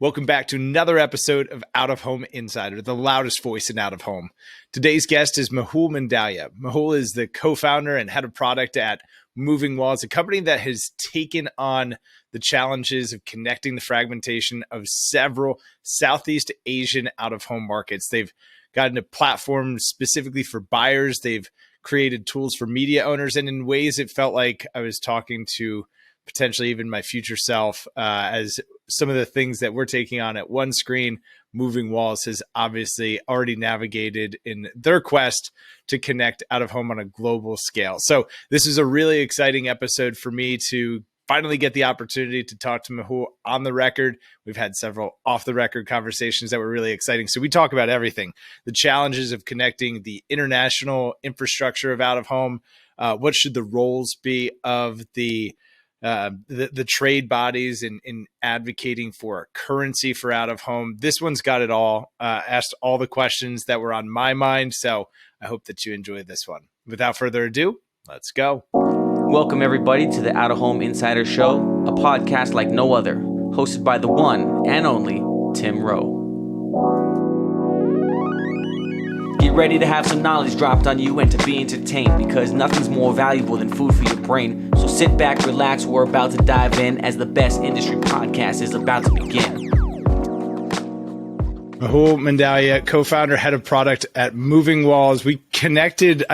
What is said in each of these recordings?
Welcome back to another episode of Out of Home Insider, the loudest voice in out of home. Today's guest is Mehul Mandalia. Mehul is the co-founder and head of product at Moving Walls, a company that has taken on the challenges of connecting the fragmentation of several Southeast Asian out of home markets. They've gotten a platform specifically for buyers. They've created tools for media owners, and in ways it felt like I was talking to potentially even my future self, as some of the things that we're taking on at One Screen, Moving Walls has obviously already navigated in their quest to connect out of home on a global scale. So this is a really exciting episode for me to finally get the opportunity to talk to Mehul on the record. We've had several off the record conversations that were really exciting. So we talk about everything, the challenges of connecting the international infrastructure of out of home. What should the roles be of the trade bodies in advocating for a currency for out of home? This one's got it all. Asked all the questions that were on my mind. So I hope that you enjoy this one. Without further ado, let's go. Welcome everybody to the Out of Home Insider Show, a podcast like no other, hosted by the one and only Tim Rowe. Get ready to have some knowledge dropped on you and to be entertained, because nothing's more valuable than food for your brain. So sit back, relax, we're about to dive in as the best industry podcast is about to begin. Mehul Mandalia, co-founder, head of product at Moving Walls. We connected,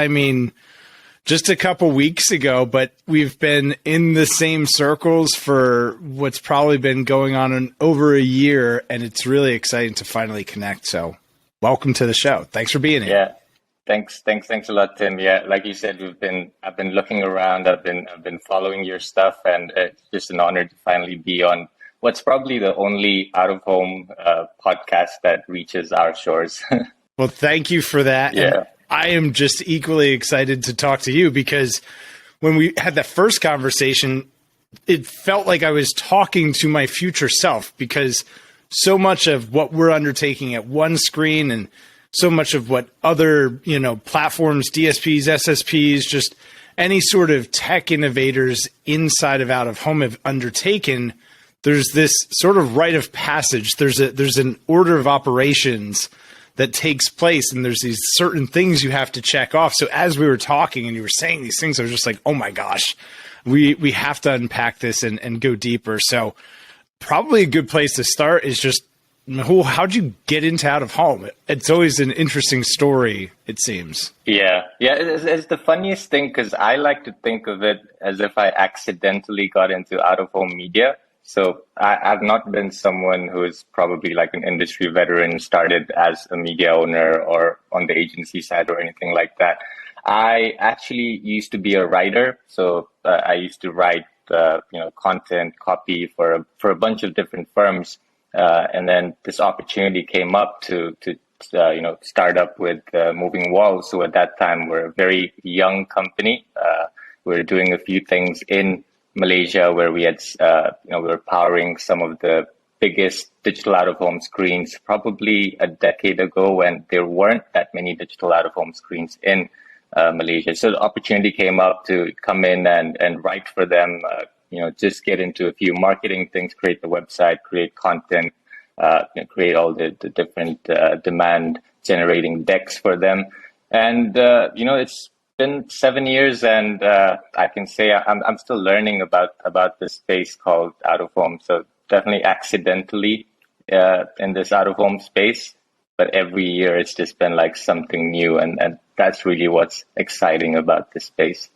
just a couple weeks ago, but we've been in the same circles for what's probably been going on in over a year, and it's really exciting to finally connect. So welcome to the show. Thanks for being here. Yeah. Thanks a lot, Tim. Yeah, like you said, I've been looking around, I've been following your stuff, and it's just an honor to finally be on what's probably the only out of home podcast that reaches our shores. Well, thank you for that. Yeah. And I am just equally excited to talk to you, because when we had that first conversation, it felt like I was talking to my future self, because so much of what we're undertaking at One Screen and so much of what other, platforms, DSPs, SSPs, just any sort of tech innovators inside of out of home have undertaken, there's this sort of rite of passage. There's an order of operations that takes place, and there's these certain things you have to check off. So as we were talking and you were saying these things, I was just like, oh my gosh, we have to unpack this and go deeper. So probably a good place to start is just, Mehul, how'd you get into out of home? It's always an interesting story, it seems. Yeah, it's the funniest thing, because I like to think of it as if I accidentally got into out of home media. So I've not been someone who is probably like an industry veteran, started as a media owner or on the agency side or anything like that. I actually used to be a writer. So I used to write, content, copy for a bunch of different firms. And then this opportunity came up to start up with Moving Walls. So at that time, we're a very young company. We're doing a few things in Malaysia, where we had, we were powering some of the biggest digital out-of-home screens probably a decade ago, when there weren't that many digital out-of-home screens in Malaysia. So the opportunity came up to come in and write for them, just get into a few marketing things, create the website, create content, create all the different demand generating decks for them. And, it's been 7 years, and I can say I'm still learning about this space called out of home. So definitely accidentally in this out of home space, but every year it's just been like something new, and that's really what's exciting about this space.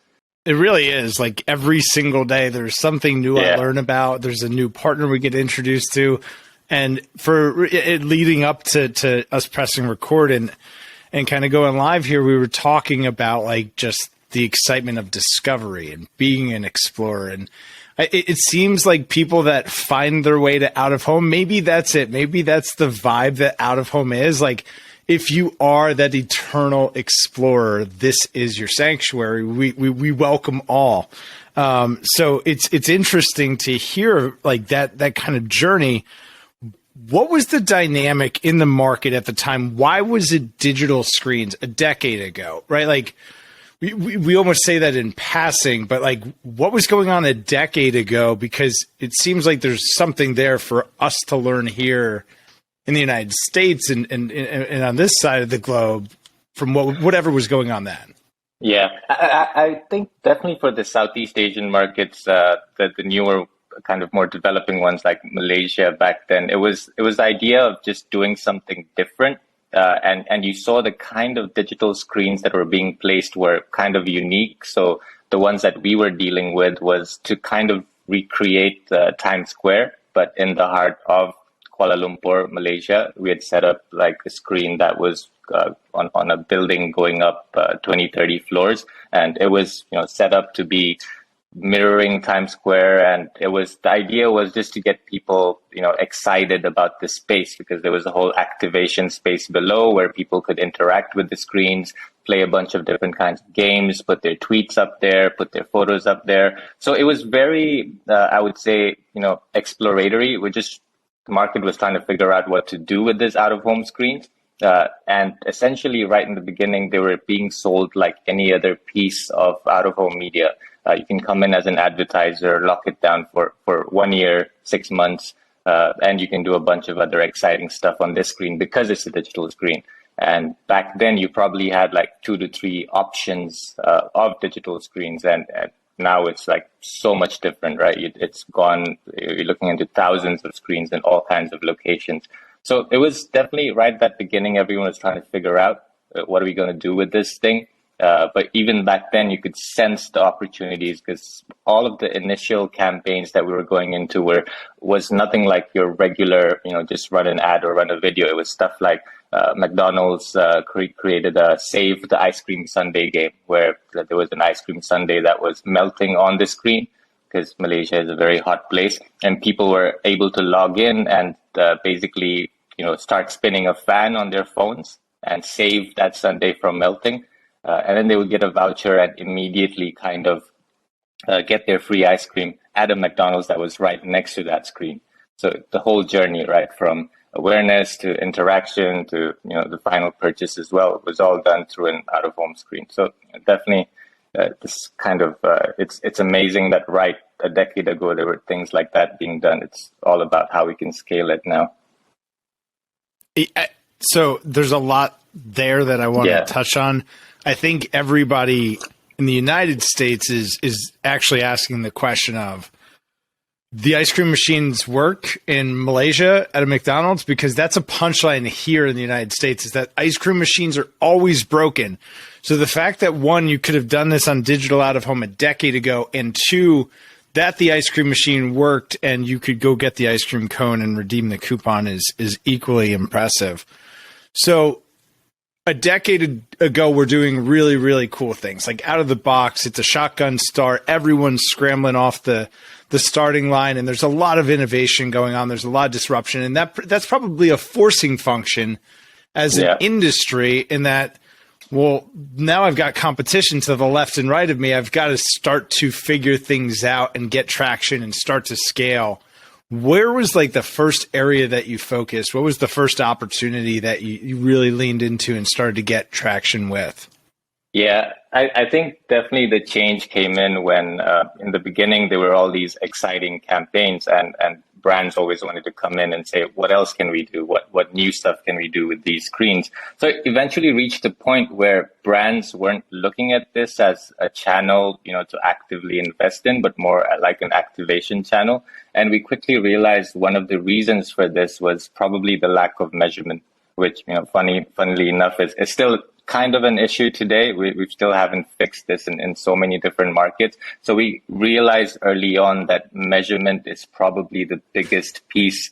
It really is. Like every single day, there's something new I learn about. There's a new partner we get introduced to, and for it leading up to us pressing record and kind of going live here, we were talking about like just the excitement of discovery and being an explorer. And it seems like people that find their way to out of home, maybe that's it. Maybe that's the vibe that out of home is. Like, if you are that eternal explorer, this is your sanctuary. We welcome all. So it's interesting to hear like that kind of journey. What was the dynamic in the market at the time? Why was it digital screens a decade ago, right? Like we almost say that in passing, but like what was going on a decade ago? Because it seems like there's something there for us to learn here in the United States and on this side of the globe from whatever was going on then. Yeah, I think definitely for the Southeast Asian markets, the newer kind of more developing ones like Malaysia back then, it was the idea of just doing something different. And you saw the kind of digital screens that were being placed were kind of unique. So the ones that we were dealing with was to kind of recreate Times Square, but in the heart of Kuala Lumpur, Malaysia. We had set up like a screen that was on a building going up 20, 30 floors. And it was, set up to be mirroring Times Square, and the idea was just to get people, excited about the space, because there was a whole activation space below where people could interact with the screens, play a bunch of different kinds of games, put their tweets up there, put their photos up there. So it was very, I would say, exploratory. The market was trying to figure out what to do with this out of home screens. And essentially, right in the beginning, they were being sold like any other piece of out of home media. You can come in as an advertiser, lock it down for 1 year, 6 months, and you can do a bunch of other exciting stuff on this screen because it's a digital screen. And back then, you probably had like 2 to 3 options of digital screens, and now it's like so much different, right? You're looking into thousands of screens in all kinds of locations. So it was definitely right at that beginning, everyone was trying to figure out what are we going to do with this thing. But even back then, you could sense the opportunities, because all of the initial campaigns that we were going into was nothing like your regular, just run an ad or run a video. It was stuff like McDonald's created a Save the Ice Cream Sundae game, where there was an ice cream sundae that was melting on the screen, because Malaysia is a very hot place, and people were able to log in and basically, start spinning a fan on their phones and save that sundae from melting. And then they would get a voucher and immediately kind of get their free ice cream at a McDonald's that was right next to that screen. So the whole journey, right, from awareness to interaction to, the final purchase as well, was all done through an out-of-home screen. So definitely this kind of, it's amazing that right a decade ago, there were things like that being done. It's all about how we can scale it now. So there's a lot there that I want to touch on. I think everybody in the United States is actually asking the question of, the ice cream machines work in Malaysia at a McDonald's? Because that's a punchline here in the United States, is that ice cream machines are always broken. So the fact that, one, you could have done this on digital out of home a decade ago, and two, that the ice cream machine worked and you could go get the ice cream cone and redeem the coupon is equally impressive. So a decade ago, we're doing really, really cool things. Like out of the box, it's a shotgun start. Everyone's scrambling off the starting line, and there's a lot of innovation going on. There's a lot of disruption, and that's probably a forcing function as an industry, in that, well, now I've got competition to the left and right of me. I've got to start to figure things out and get traction and start to scale. Where was like the first area that you focused? What was the first opportunity that you really leaned into and started to get traction with? Yeah, I think definitely the change came in when in the beginning there were all these exciting campaigns, and brands always wanted to come in and say, what else can we do? What new stuff can we do with these screens? So it eventually reached a point where brands weren't looking at this as a channel, to actively invest in, but more like an activation channel. And we quickly realized one of the reasons for this was probably the lack of measurement, which, funnily enough, is still kind of an issue today. We still haven't fixed this in so many different markets. So we realized early on that measurement is probably the biggest piece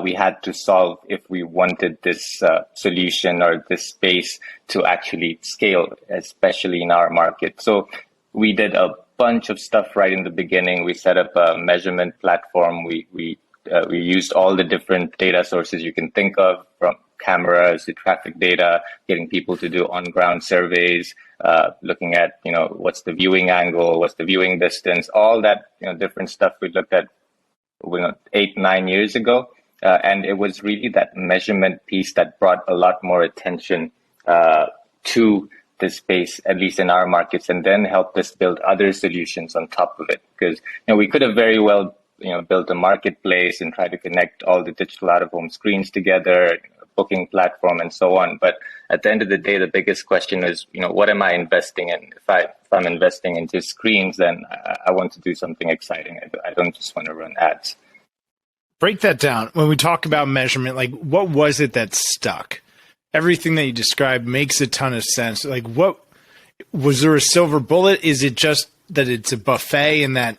we had to solve if we wanted this solution or this space to actually scale, especially in our market. So we did a bunch of stuff right in the beginning. We set up a measurement platform. We used all the different data sources you can think of, from cameras to traffic data, getting people to do on-ground surveys, looking at, what's the viewing angle, what's the viewing distance, all that, different stuff we looked at 8-9 years ago. And it was really that measurement piece that brought a lot more attention to this space, at least in our markets, and then helped us build other solutions on top of it. Because we could have very well built a marketplace and try to connect all the digital out-of-home screens together, booking platform, and so on. But at the end of the day, the biggest question is, what am I investing in? If I'm investing into screens, then I want to do something exciting. I don't just want to run ads. Break that down. When we talk about measurement, like what was it that stuck? Everything that you described makes a ton of sense. Like, what was there a silver bullet? Is it just that it's a buffet and that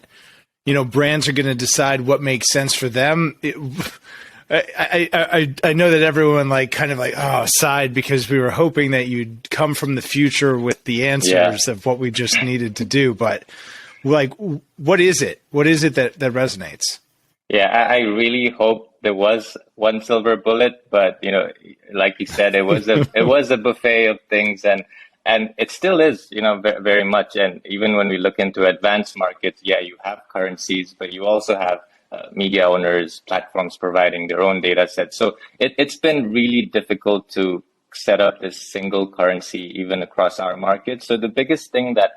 brands are going to decide what makes sense for them? I know that everyone sighed because we were hoping that you'd come from the future with the answers of what we just needed to do. But like, what is it? What is it that resonates? Yeah, I really hope there was one silver bullet, but like you said, it was a buffet of things, and it still is, very much. And even when we look into advanced markets, you have currencies, but you also have media owners, platforms providing their own data sets. So it's been really difficult to set up this single currency even across our market. So the biggest thing that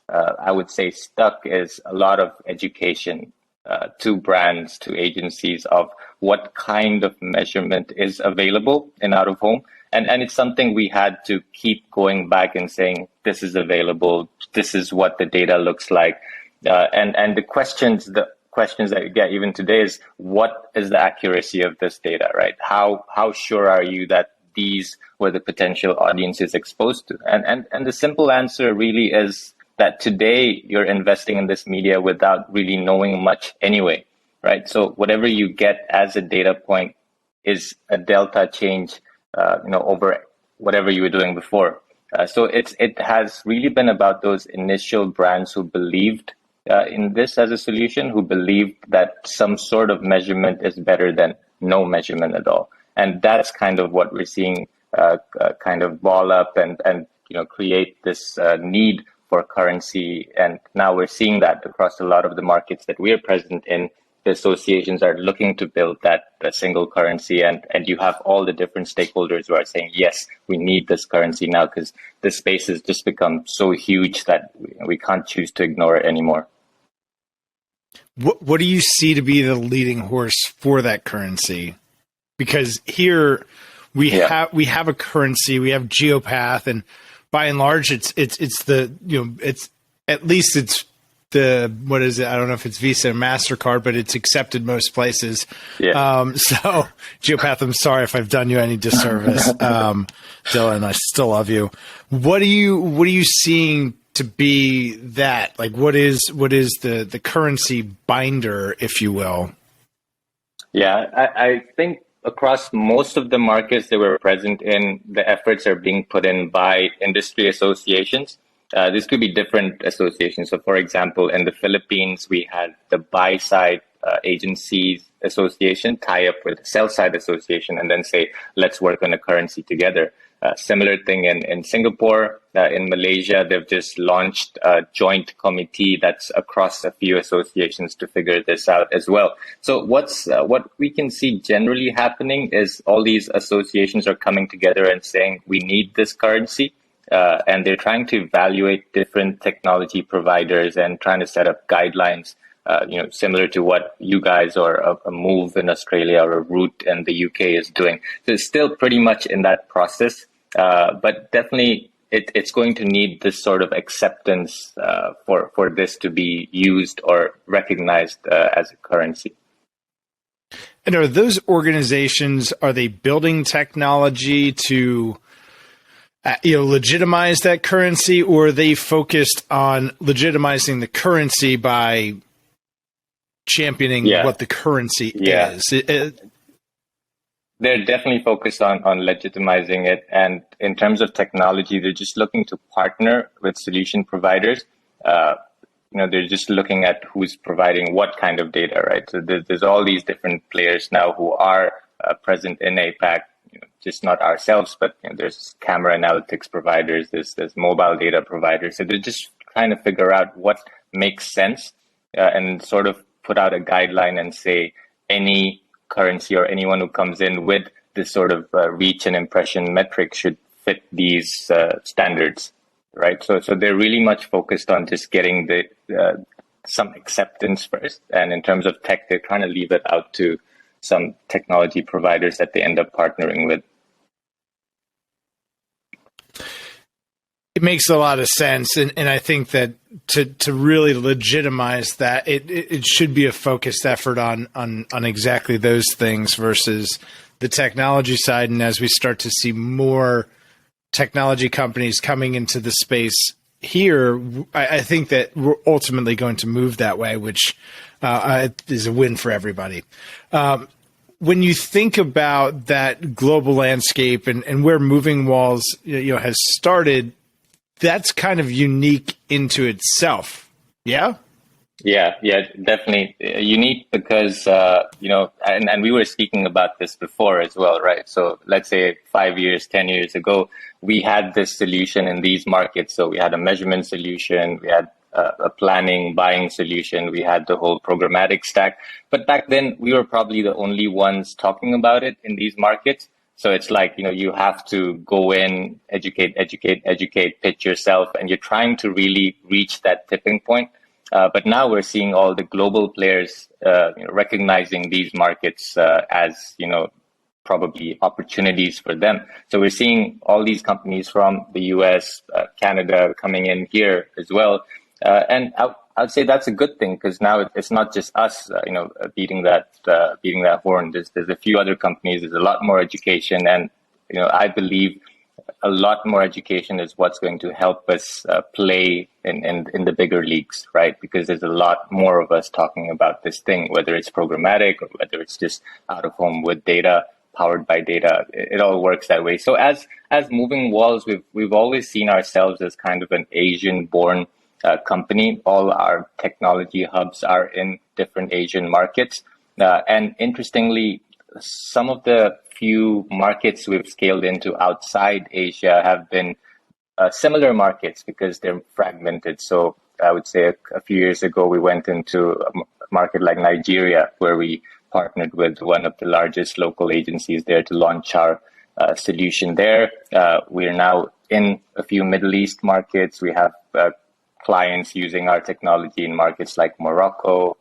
I would say stuck is a lot of education to brands, to agencies of what kind of measurement is available in out of home. And it's something we had to keep going back and saying, this is available, this is what the data looks like. And the questions that you get even today is, what is the accuracy of this data, right? How sure are you that these were the potential audiences exposed to? And the simple answer really is that today you're investing in this media without really knowing much anyway, right? So whatever you get as a data point is a delta change, over whatever you were doing before. So it has really been about those initial brands who believed in this as a solution, who believed that some sort of measurement is better than no measurement at all. And that's kind of what we're seeing kind of ball up and create this need for currency. And now we're seeing that across a lot of the markets that we are present in. The associations are looking to build that single currency, and you have all the different stakeholders who are saying, yes, we need this currency now because this space has just become so huge that we can't choose to ignore it anymore. What do you see to be the leading horse for that currency? Because here we have a currency, we have Geopath, and by and large, it's the it's at least it's the, what is it? I don't know if it's Visa or MasterCard, but it's accepted most places. Yeah. So Geopath, I'm sorry if I've done you any disservice. Dylan, I still love you. What are you seeing to be that? Like, what is the currency binder, if you will? Yeah, I think across most of the markets that we're present in, the efforts are being put in by industry associations. This could be different associations. So, for example, in the Philippines, we had the buy-side agencies association tie up with the sell-side association and then say, let's work on a currency together. Similar thing in Singapore. In Malaysia, they've just launched a joint committee that's across a few associations to figure this out as well. So what we can see generally happening is all these associations are coming together and saying, we need this currency. And they're trying to evaluate different technology providers and trying to set up guidelines, similar to what you guys or a Move in Australia or a Root in the UK is doing. So it's still pretty much in that process, but definitely it's going to need this sort of acceptance for this to be used or recognized as a currency. And are those organizations, are they building technology to legitimize that currency, or are they focused on legitimizing the currency by championing what the currency is? They're definitely focused on legitimizing it. And in terms of technology, they're just looking to partner with solution providers. They're just looking at who's providing what kind of data, right? So there's all these different players now who are present in APAC. Just not ourselves, but there's camera analytics providers, there's mobile data providers. So they're just trying to figure out what makes sense and sort of put out a guideline and say any currency or anyone who comes in with this sort of reach and impression metric should fit these standards. right? So they're really much focused on just getting some acceptance first. And in terms of tech, they're trying to leave it out to some technology providers that they end up partnering with. It makes a lot of sense, and I think that to really legitimize that, it should be a focused effort on exactly those things versus the technology side. And as we start to see more technology companies coming into the space here, I think that we're ultimately going to move that way, which is a win for everybody. When you think about that global landscape and where Moving Walls has started, that's kind of unique into itself. Yeah? Yeah, definitely unique because, and we were speaking about this before as well, right? So let's say 5 years, 10 years ago, we had this solution in these markets. So we had a measurement solution, we had a planning, buying solution, we had the whole programmatic stack. But back then, we were probably the only ones talking about it in these markets. So it's like, you have to go in, educate, pitch yourself, and you're trying to really reach that tipping point. But now we're seeing all the global players recognizing these markets as, probably opportunities for them. So we're seeing all these companies from the US, Canada coming in here as well. And I'd say that's a good thing because now it's not just us, beating that horn. There's a few other companies. There's a lot more education, and I believe a lot more education is what's going to help us play in the bigger leagues, right? Because there's a lot more of us talking about this thing, whether it's programmatic or whether it's just out of home with data, powered by data. It all works that way. So as Moving Walls, we've always seen ourselves as kind of an Asian-born company. All our technology hubs are in different Asian markets. And interestingly, some of the few markets we've scaled into outside Asia have been similar markets because they're fragmented. So I would say a few years ago, we went into a market like Nigeria, where we partnered with one of the largest local agencies there to launch our solution there. We are now in a few Middle East markets. We have clients using our technology in markets like Morocco,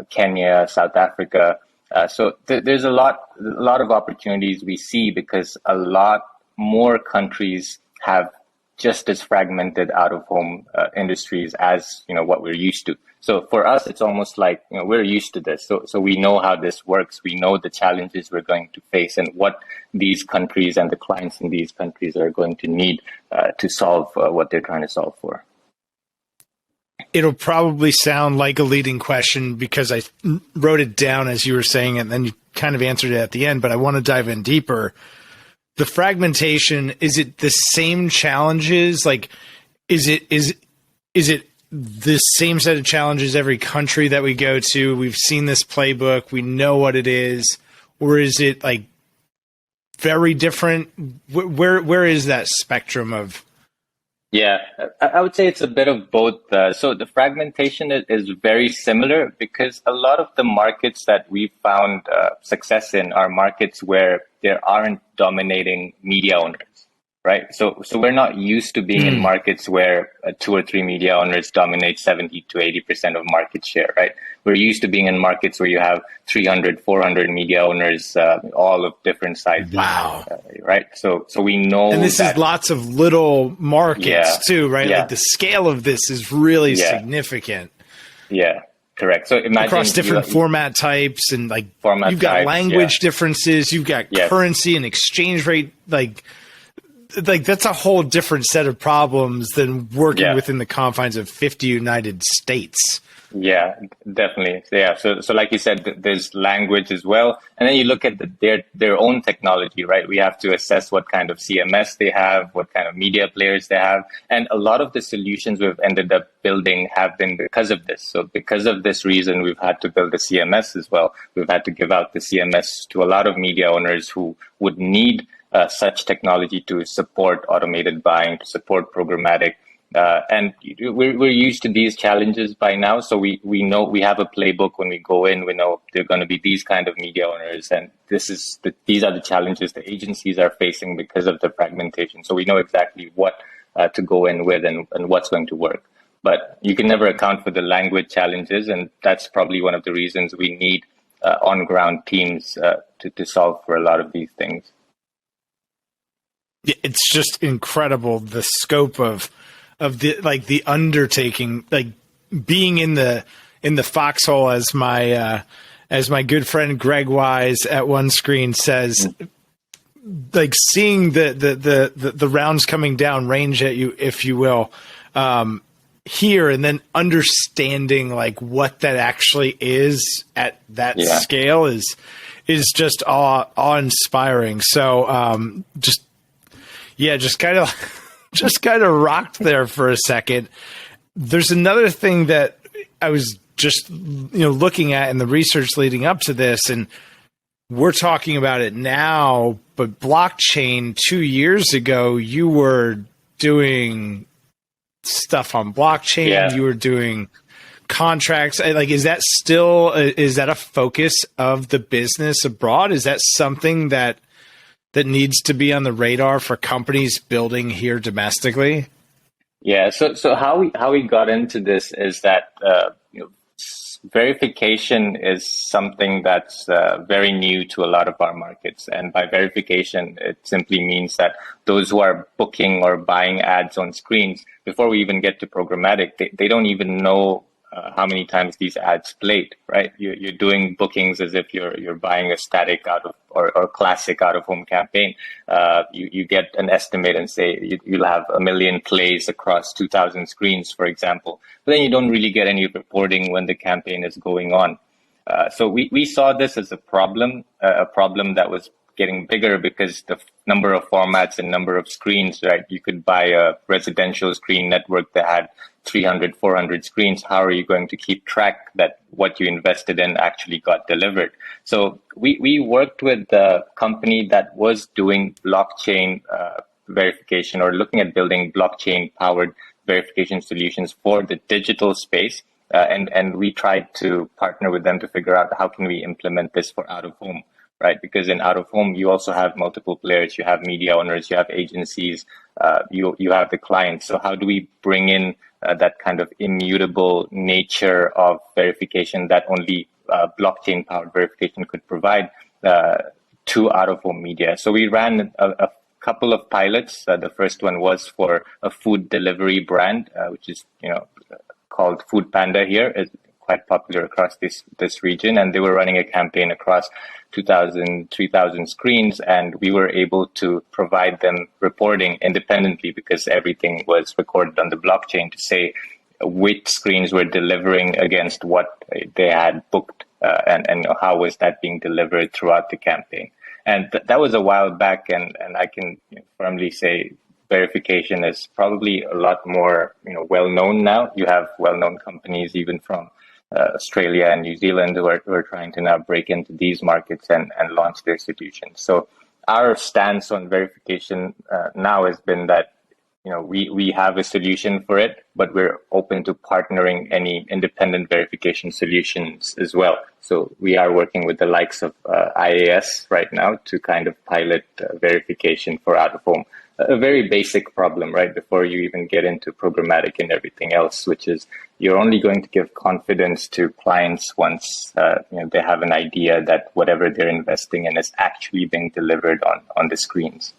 Kenya, South Africa. So there's a lot of opportunities we see because a lot more countries have just as fragmented out-of-home industries as what we're used to. So for us, it's almost like we're used to this. So we know how this works. We know the challenges we're going to face and what these countries and the clients in these countries are going to need to solve what they're trying to solve for. It'll probably sound like a leading question because I wrote it down as you were saying it, and then you kind of answered it at the end, but I want to dive in deeper. The fragmentation, is it the same challenges? Like, is it the same set of challenges every country that we go to? We've seen this playbook. We know what it is. Or is it like very different? Where is that spectrum of? Yeah, I would say it's a bit of both. So the fragmentation is very similar because a lot of the markets that we've found success in are markets where there aren't dominating media owners, right? So we're not used to being in markets where 2 or 3 media owners dominate 70 to 80% of market share, right? We're used to being in markets where you have 300, 400 media owners, all of different sizes. Wow. Right? So we know. And this is lots of little markets too, right? Yeah. Like the scale of this is really significant. Yeah. Correct. So imagine across different format types and like you've got language differences, you've got currency and exchange rate, like that's a whole different set of problems than working within the confines of 50 United States. Yeah, definitely. Yeah. So like you said, there's language as well. And then you look at their own technology, right? We have to assess what kind of CMS they have, what kind of media players they have. And a lot of the solutions we've ended up building have been because of this. So because of this reason, we've had to build a CMS as well. We've had to give out the CMS to a lot of media owners who would need such technology to support automated buying, to support programmatic. And we're used to these challenges by now. So we know we have a playbook when we go in. We know they're going to be these kind of media owners. And these are the challenges the agencies are facing because of the fragmentation. So we know exactly what to go in with and what's going to work. But you can never account for the language challenges, and that's probably one of the reasons we need on-ground teams to solve for a lot of these things. It's just incredible, the scope of the undertaking, like being in the foxhole, as my good friend Greg Wise at One Screen says, like seeing the rounds coming down range at you, if you will, here, and then understanding like what that actually is at that scale is just awe-inspiring. So just kind of rocked there for a second. There's another thing that I was just looking at in the research leading up to this, and we're talking about it now, but blockchain 2 years ago, you were doing stuff on blockchain. Yeah. You were doing contracts. Like, is that a focus of the business abroad? Is that something that needs to be on the radar for companies building here domestically? Yeah. So how we got into this is that verification is something that's very new to a lot of our markets. And by verification, it simply means that those who are booking or buying ads on screens, before we even get to programmatic, they don't even know how many times these ads played, right? You're doing bookings as if you're buying a static or classic out of home campaign. You get an estimate and say you'll have 1 million plays across 2,000 screens, for example. But then you don't really get any reporting when the campaign is going on. So we saw this as a problem that was getting bigger because the number of formats and number of screens, right? You could buy a residential screen network that had 300, 400 screens. How are you going to keep track that what you invested in actually got delivered? So we worked with a company that was doing blockchain verification, or looking at building blockchain powered verification solutions for the digital space. And we tried to partner with them to figure out how can we implement this for out of home. Right, because in out of home, you also have multiple players. You have media owners, you have agencies, you have the clients. So how do we bring in that kind of immutable nature of verification that only blockchain-powered verification could provide to out of home media? So we ran a couple of pilots. The first one was for a food delivery brand, which is called Food Panda here. It's quite popular across this region, and they were running a campaign across 2,000, 3,000 screens, and we were able to provide them reporting independently because everything was recorded on the blockchain to say which screens were delivering against what they had booked and how was that being delivered throughout the campaign. And that was a while back, and I can firmly say verification is probably a lot more well-known now. You have well-known companies even from Australia and New Zealand who are trying to now break into these markets and launch their solutions. So our stance on verification now has been that we have a solution for it, but we're open to partnering any independent verification solutions as well. So we are working with the likes of IAS right now to kind of pilot verification for out of home. A very basic problem, right? Before you even get into programmatic and everything else, which is you're only going to give confidence to clients once they have an idea that whatever they're investing in is actually being delivered on the screens.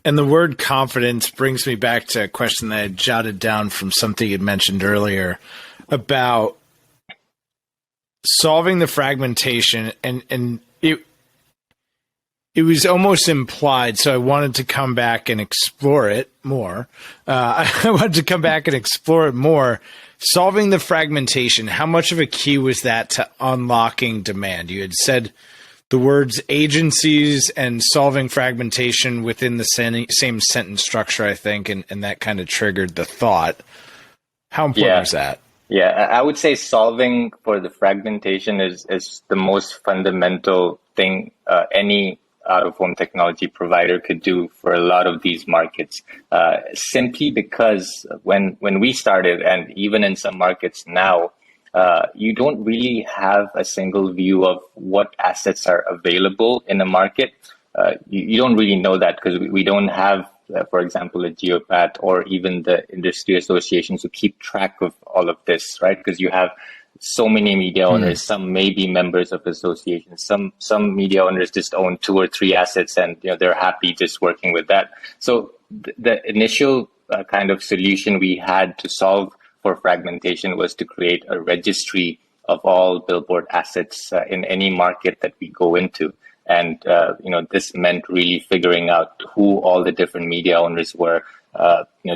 And the word confidence brings me back to a question that I jotted down from something you'd mentioned earlier about solving the fragmentation, and it was almost implied, so I wanted to come back and explore it more. Solving the fragmentation, how much of a key was that to unlocking demand? You had said the words agencies and solving fragmentation within the same sentence structure, I think, and that kind of triggered the thought. How important is that? Yeah, I would say solving for the fragmentation is the most fundamental thing any out-of-home technology provider could do for a lot of these markets, simply because when we started, and even in some markets now, you don't really have a single view of what assets are available in a market. You don't really know that because we don't have for example, a Geopath or even the industry associations who keep track of all of this, right? Because you have so many media owners. Some may be members of associations. Some media owners just own 2 or 3 assets, and they're happy just working with that. So the initial kind of solution we had to solve for fragmentation was to create a registry of all billboard assets in any market that we go into. And, this meant really figuring out who all the different media owners were,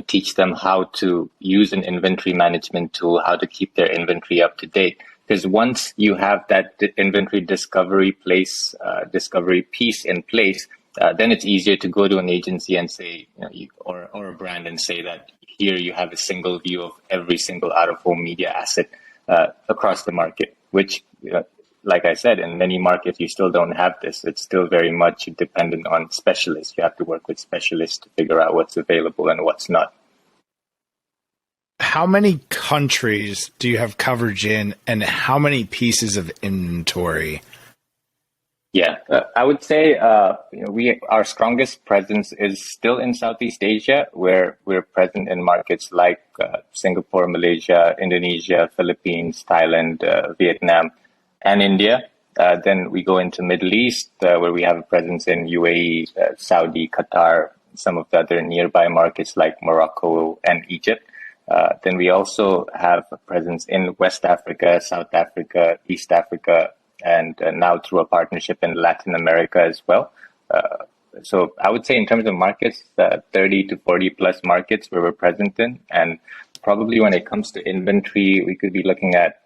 teach them how to use an inventory management tool, how to keep their inventory up to date. Because once you have that inventory discovery piece in place, then it's easier to go to an agency and say, or a brand and say that here you have a single view of every single out-of-home media asset across the market, which, like I said, in many markets, you still don't have this. It's still very much dependent on specialists. You have to work with specialists to figure out what's available and what's not. How many countries do you have coverage in, and how many pieces of inventory? Yeah, I would say our strongest presence is still in Southeast Asia, where we're present in markets like Singapore, Malaysia, Indonesia, Philippines, Thailand, Vietnam, and India. Then we go into Middle East, where we have a presence in UAE, Saudi, Qatar, some of the other nearby markets like Morocco and Egypt. Then we also have a presence in West Africa, South Africa, East Africa, and now through a partnership in Latin America as well. So I would say in terms of markets, 30 to 40 plus markets where we're present in. And probably when it comes to inventory, we could be looking at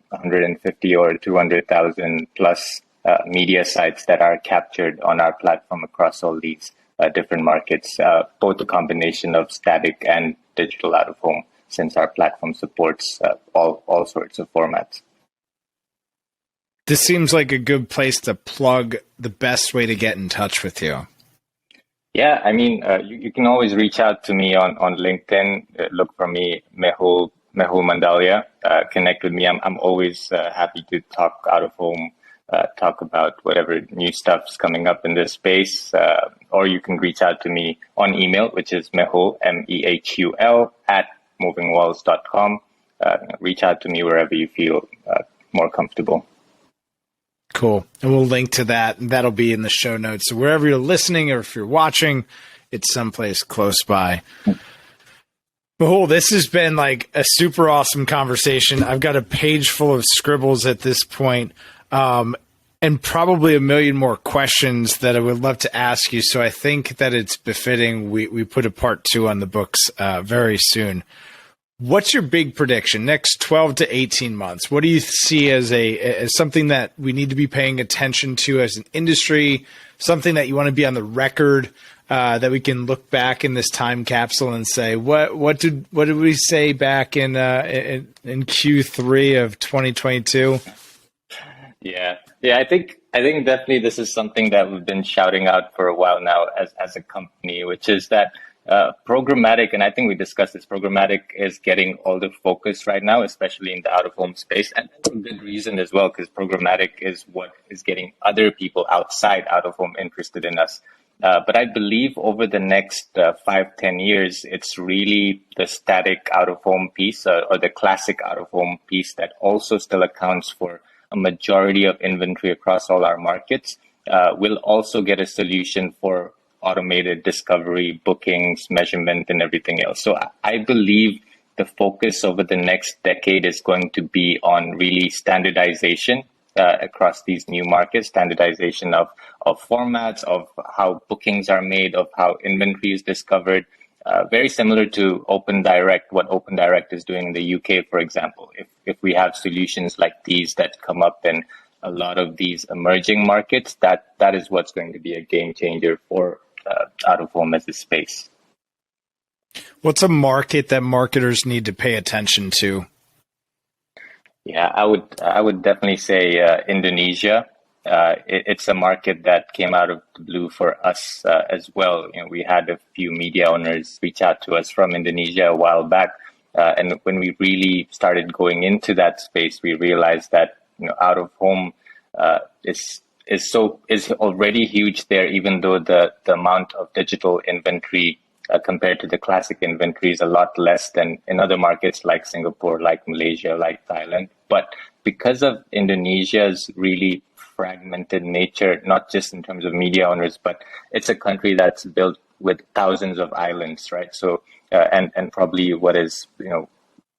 150 or 200,000 plus media sites that are captured on our platform across all these different markets, both a combination of static and digital out of home, since our platform supports all sorts of formats. This seems like a good place to plug the best way to get in touch with you. Yeah, I mean, you can always reach out to me on LinkedIn. Look for me, Mehul Mandalia. Connect with me. I'm always happy to talk out of home, talk about whatever new stuff's coming up in this space. Or you can reach out to me on email, which is Mehul, MEHUL, @movingwalls.com. Reach out to me wherever you feel more comfortable. Cool. And we'll link to that, and that'll be in the show notes. So wherever you're listening or if you're watching, it's someplace close by. Mehul, this has been like a super awesome conversation. I've got a page full of scribbles at this point, and probably a million more questions that I would love to ask you. So I think that it's befitting we put a part 2 on the books very soon. What's your big prediction next 12 to 18 months? What do you see as something that we need to be paying attention to as an industry, something that you want to be on the record, that we can look back in this time capsule and say, what did we say back in Q3 of 2022? Yeah. I think definitely this is something that we've been shouting out for a while now as a company, which is that programmatic, and I think we discussed this, programmatic is getting all the focus right now, especially in the out-of-home space, and for good reason as well, because programmatic is what is getting other people outside out-of-home interested in us. But I believe over the next 5-10 years, it's really the static out-of-home piece or the classic out-of-home piece that also still accounts for a majority of inventory across all our markets, will also get a solution for automated discovery, bookings, measurement, and everything else. So I believe the focus over the next decade is going to be on really standardization across these new markets, standardization of formats, of how bookings are made, of how inventory is discovered. Very similar to Open Direct, what Open Direct is doing in the UK, for example. If we have solutions like these that come up in a lot of these emerging markets, that is what's going to be a game changer for out of home as a space. What's a market that marketers need to pay attention to? Yeah, I would definitely say Indonesia. It's a market that came out of the blue for us as well. We had a few media owners reach out to us from Indonesia a while back, and when we really started going into that space, we realized that out of home is already huge there, even though the amount of digital inventory compared to the classic inventory is a lot less than in other markets like Singapore, like Malaysia, like Thailand. But because of Indonesia's really fragmented nature, not just in terms of media owners, but it's a country that's built with thousands of islands, right? So, and probably what is,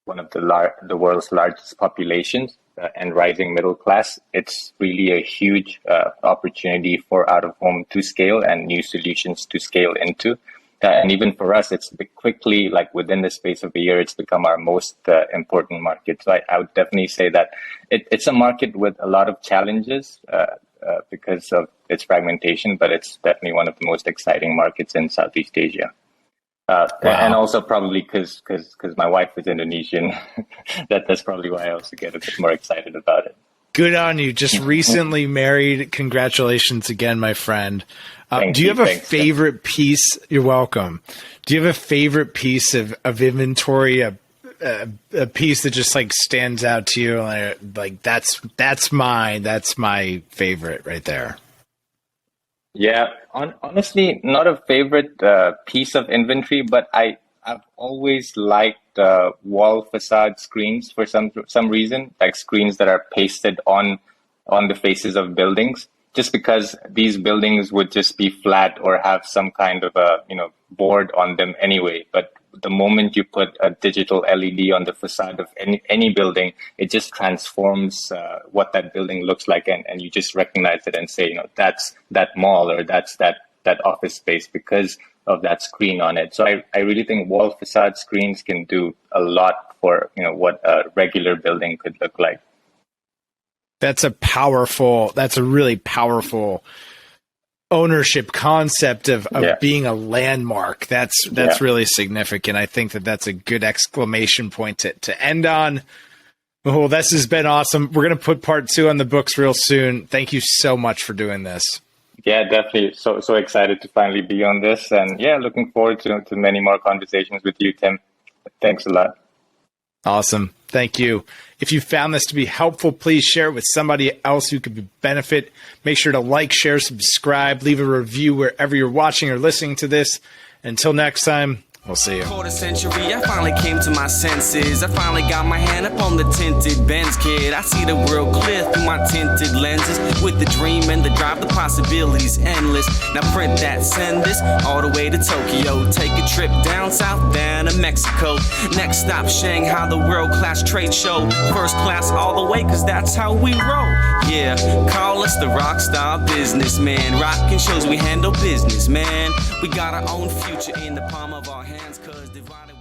one of the world's largest populations and rising middle class, it's really a huge opportunity for out of home to scale and new solutions to scale into. And even for us, it's quickly, like within the space of a year, it's become our most important market. So I would definitely say that it's a market with a lot of challenges because of its fragmentation, but it's definitely one of the most exciting markets in Southeast Asia. Wow. And also probably because my wife is Indonesian, that's probably why I also get a bit more excited about it. Good on you. Just recently married. Congratulations again, my friend. Do you have a favorite piece? You're welcome. Do you have a favorite piece of inventory, a piece that just like stands out to you? Like that's my favorite right there. Yeah, honestly, not a favorite piece of inventory, but I've always liked wall facade screens for some reason, like screens that are pasted on the faces of buildings, just because these buildings would just be flat or have some kind of a board on them anyway. But the moment you put a digital LED on the facade of any building, it just transforms what that building looks like, and you just recognize it and say, that's that mall or that's that office space because of that screen on it. So I really think wall facade screens can do a lot for what a regular building could look like. That's a really powerful ownership concept of being a landmark. That's really significant. I think that's a good exclamation point to end on. Mehul, this has been awesome. We're going to put part 2 on the books real soon. Thank you so much for doing this. Yeah, definitely. So excited to finally be on this, and looking forward to many more conversations with you, Tim. Thanks a lot. Awesome. Thank you. If you found this to be helpful, please share it with somebody else who could benefit. Make sure to like, share, subscribe, leave a review wherever you're watching or listening to this. Until next time, we'll see you. Quarter century, I finally came to my senses. I finally got my hand up on the tinted Benz, kid. I see the world clear through my tinted lenses. With the dream and the drive, the possibilities endless. Now print that, send this all the way to Tokyo. Take a trip down south, down to Mexico. Next stop, Shanghai, the world-class trade show. First class all the way, cause that's how we roll. Yeah, call us the rock star businessman. Rockin' shows, we handle business, man. We got our own future in the palm of our hands, cause divided